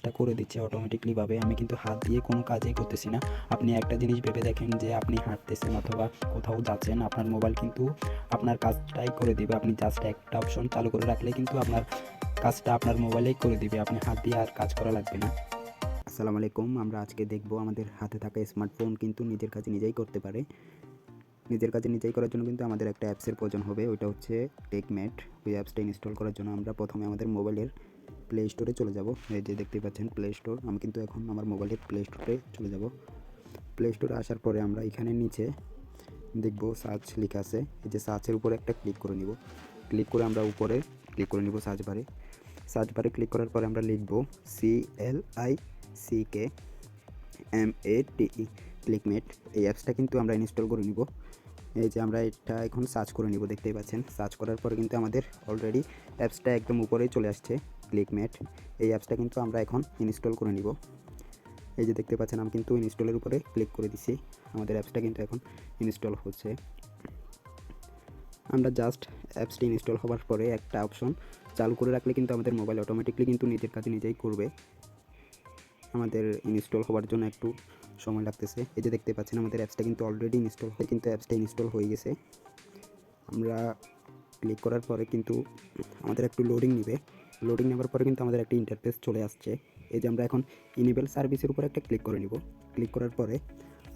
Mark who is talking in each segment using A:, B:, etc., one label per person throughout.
A: কাজটা করে দিচ্ছে অটোমেটিকলিভাবে। আমি কিন্তু হাত দিয়ে কোনো কাজই করতেছি না। আপনি একটা জিনিস ভেবে দেখেন যে আপনি হাঁটতেছেন অথবা কোথাও যাচ্ছেন, আপনার মোবাইল কিন্তু আপনার কাজটাই করে দিবে। আপনি জাস্ট একটা অপশন চালু করে রাখলে কিন্তু আপনার কাজটা আপনার মোবাইলেই করে দিবে, আপনি হাত দিয়ে আর কাজ করা লাগবে না। আসসালামু আলাইকুম। আমরা আজকে দেখব আমাদের হাতে থাকা স্মার্টফোন কিন্তু নিজের কাজ নিজেই করতে পারে। নিজের কাজে নিজেই করার জন্য কিন্তু আমাদের একটা অ্যাপসের প্রয়োজন হবে, ওইটা হচ্ছে টেকমেট। ওই অ্যাপসটা ইনস্টল করার জন্য আমরা প্রথমে আমাদের মোবাইলের প্লে স্টোরে চলে যাব। এই যে দেখতে পাচ্ছেন প্লে স্টোর, আমি কিন্তু এখন আমার মোবাইলের প্লে স্টোরে চলে যাব। প্লে স্টোরে আসার পরে আমরা এখানে নিচে দেখব সার্চ লেখা আছে, এই যে সার্চের উপরে একটা ক্লিক করে নিব। ক্লিক করে আমরা উপরে ক্লিক করে নিব সার্চ বারে। সার্চ বারে ক্লিক করার পরে আমরা লিখব CLICKMATE ক্লিকমেট। এই অ্যাপসটা কিন্তু আমরা ইনস্টল করে নিব। এই যে আমরা এটা এখন সার্চ করে নিব, দেখতেই পাচ্ছেন। সার্চ করার পরে কিন্তু আমাদের অলরেডি অ্যাপসটা একদম উপরেই চলে আসছে, ক্লিকমেট। এই অ্যাপসটা কিন্তু আমরা এখন ইনস্টল করে নিব। এই যে দেখতে পাচ্ছেন আমি কিন্তু ইনস্টলের উপরে ক্লিক করে দিছি, আমাদের অ্যাপসটা কিন্তু এখন ইনস্টল হচ্ছে। আমরা জাস্ট অ্যাপসটি ইনস্টল হওয়ার পরে একটা অপশন চালু করে রাখলে কিন্তু আমাদের মোবাইল অটোমেটিকলি কিন্তু নিজের কাজে নিজেই করবে। আমাদের ইনস্টল হওয়ার জন্য একটু সময় লাগতেছে। এই যে দেখতে পাচ্ছেন আমাদের অ্যাপসটা কিন্তু অলরেডি ইনস্টল হয়ে কিন্তু অ্যাপসটা ইনস্টল হয়ে গেছে। আমরা ক্লিক করার পরে কিন্তু আমাদের একটু লোডিং নেবে। লোডিং নেওয়ার পরে কিন্তু আমাদের একটা ইন্টারফেস চলে আসছে। এই যে আমরা এখন ইনেবল সার্ভিসের উপর একটা ক্লিক করে নিব। ক্লিক করার পরে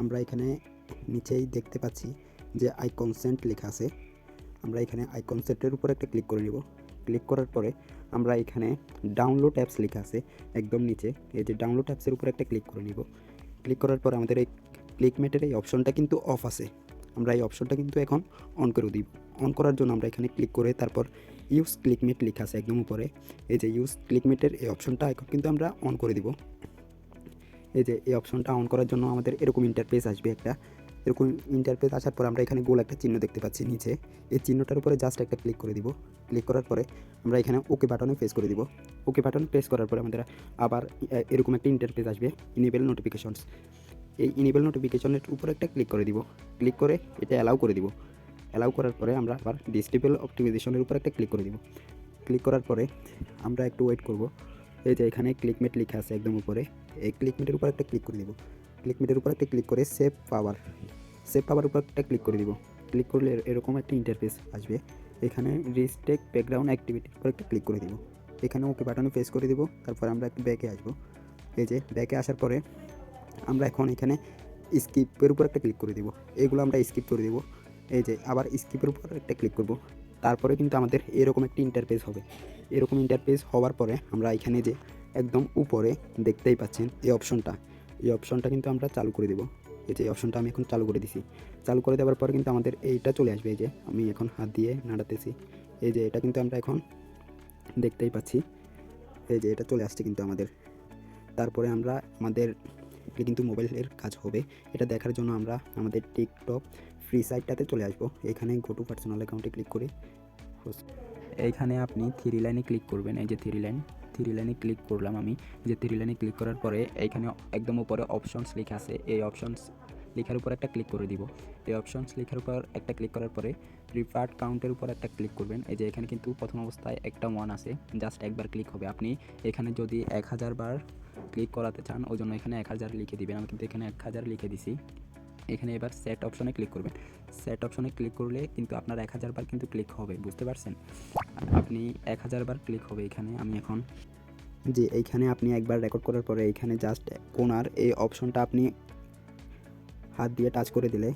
A: আমরা এখানে নিচেই দেখতে পাচ্ছি যে আই কনসেন্ট লেখা আছে। আমরা এখানে আই কনসেন্টের উপর একটা ক্লিক করে নিব। ক্লিক করার পরে আমরা এখানে ডাউনলোড অ্যাপস লেখা আছে একদম নিচে, এই যে ডাউনলোড অ্যাপসের উপর একটা ক্লিক করে নিব। ক্লিক করার পর আমাদের এই ক্লিকমেটের এই অপশনটা কিন্তু অফ আছে, আমরা এই অপশনটা কিন্তু এখন অন করে দিব। অন করার জন্য আমরা এখানে ক্লিক করে তারপর ইউজ ক্লিকমেট লেখা আছে একদম উপরে, এই যে ইউজ ক্লিকমেটের এই অপশনটা এখন কিন্তু আমরা অন করে দিব। এই যে এই অপশনটা অন করার জন্য আমাদের এরকম ইন্টারফেস আসবে একটা। এরকম ইন্টারফেস আসার পর আমরা এখানে গোল একটা চিহ্ন দেখতে পাচ্ছি নিচে, এই চিহ্নটার উপরে জাস্ট একটা ক্লিক করে দিব। ক্লিক করার পরে আমরা এখানে ওকে বাটনে প্রেস করে দিব। ওকে বাটন প্রেস করার পরে আমাদের আবার এরকম একটা ইন্টারফেস আসবে, ইনেবল নোটিফিকেশনস। এই ইনেবল নোটিফিকেশনের উপরে একটা ক্লিক করে দিব। ক্লিক করে এটা অ্যালাউ করে দিব। অ্যালাউ করার পরে আমরা আবার ডিসেবল অপটিমাইজেশনের উপর একটা ক্লিক করে দিব। ক্লিক করার পরে আমরা একটু ওয়েট করব। এই যে এখানে ক্লিকমেট লেখা আছে একদম উপরে, এই ক্লিকমেটের উপর একটা ক্লিক করে দিব। ক্লিকমেটের উপর একটা ক্লিক করে সেভ পাওয়ার উপর একটা ক্লিক করে দিব। ক্লিক করলে এরকম একটা ইন্টারফেস আসবে। এখানে রিস্ট্রিক্ট ব্যাকগ্রাউন্ড অ্যাক্টিভিটির উপর একটা ক্লিক করে দিব। এখানে ওকে বাটনে প্রেস করে দিব। তারপর আমরা একটু ব্যাকে আসবো। এই যে ব্যাকে আসার পরে আমরা এখন এখানে স্কিপের উপর একটা ক্লিক করে দিব। এগুলো আমরা স্কিপ করে দিব। এই যে আবার স্কিপের উপর একটা ক্লিক করব। তারপরে কিন্তু আমাদের এরকম একটা ইন্টারফেস হবে। এরকম ইন্টারফেস হওয়ার পরে আমরা এখানে যে একদম উপরে দেখতেই পাচ্ছেন এই অপশনটা কিন্তু আমরা চালু করে দেব। এই যে অপশনটা আমি এখন চালু করে দিছি। চালু করে দেওয়ার পরে কিন্তু আমাদের এইটা চলে আসবে। এই যে আমি এখন হাত দিয়ে নাড়াতেছি, এই যে এটা কিন্তু আমরা এখন দেখতেই পাচ্ছি। এই যে এটা চলে আসছে কিন্তু আমাদের। তারপরে আমরা আমাদের কিন্তু মোবাইলের কাজ হবে। এটা দেখার জন্য আমরা আমাদের টিকটক ফ্রি সাইটটাতে চলে আসবো। এখানে গো টু পার্সোনাল অ্যাকাউন্টে ক্লিক করে এইখানে আপনি থ্রি লাইনে ক্লিক করবেন। এই যে থ্রি লাইনে ক্লিক করলাম আমি। যে থ্রি লাইনে ক্লিক করার পরে এইখানে একদম উপরে অপশনস লেখা আছে, এই অপশনস লেখার উপর একটা ক্লিক করে দিব। এই অপশনস লেখার উপর একটা ক্লিক করার পরে রিফার্ড কাউন্টের উপর একটা ক্লিক করবেন। এই যে এখানে কিন্তু প্রথম অবস্থায় একটা 1 আছে, জাস্ট একবার ক্লিক হবে। আপনি এখানে যদি 1000 বার ক্লিক করাতে চান ওই জন্য এখানে 1000 লিখে দিবেন। আমি কিন্তু এখানে 1000 লিখে দিছি। এখানে এবার সেট অপশনে ক্লিক করবেন। সেট অপশনে ক্লিক করলে কিন্তু আপনার 1000 বার কিন্তু ক্লিক হবে, বুঝতে পারছেন? আপনি 1000 বার ক্লিক হবে এখানে। আমি এখন যে এইখানে আপনি একবার রেকর্ড করার পরে এইখানে জাস্ট কোনার এই অপশনটা আপনি হাত দিয়ে টাচ করে দিলে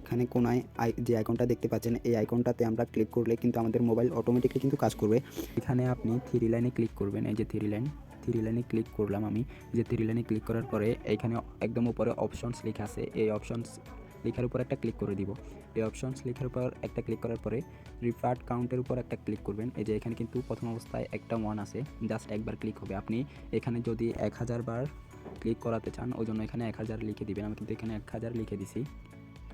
A: এখানে কোনায় যে আইকনটা দেখতে পাচ্ছেন এই আইকনটাতে আমরা ক্লিক করলে কিন্তু আমাদের মোবাইল অটোমেটিকলি কিন্তু কাজ করবে। এখানে আপনি থ্রি লাইনে ক্লিক করবেন। এই যে থ্রি লাইনে ক্লিক করলাম আমি। যে থ্রি লাইনে ক্লিক করার পরে এইখানে একদম উপরে অপশনস লেখা আছে, এই অপশনস লেখার উপর একটা ক্লিক করে দিব। এই অপশনস লেখার উপর একটা ক্লিক করার পরে রিফার্ড কাউন্টের উপর একটা ক্লিক করবেন। এই যে এখানে কিন্তু প্রথম অবস্থায় একটা 1 আছে, জাস্ট একবার ক্লিক হবে। আপনি এখানে যদি 1000 বার ক্লিক করাতে চান ওই জন্য এখানে 1000 লিখে দিবেন। আমি কিন্তু এখানে 1000 লিখে দিছি।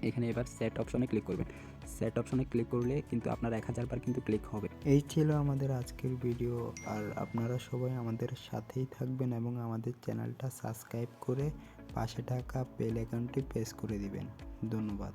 A: এখানে এবার সেট অপশনে ক্লিক করবেন। সেট অপশনে ক্লিক করলে কিন্তু আপনার 1000 বার কিন্তু ক্লিক হবে।
B: এই ছিল আমাদের আজকের ভিডিও। আর আপনারা সবাই আমাদের সাথেই থাকবেন এবং আমাদের চ্যানেলটা সাবস্ক্রাইব করে পাশে থাকা বেল আইকনটি প্রেস করে দিবেন। ধন্যবাদ।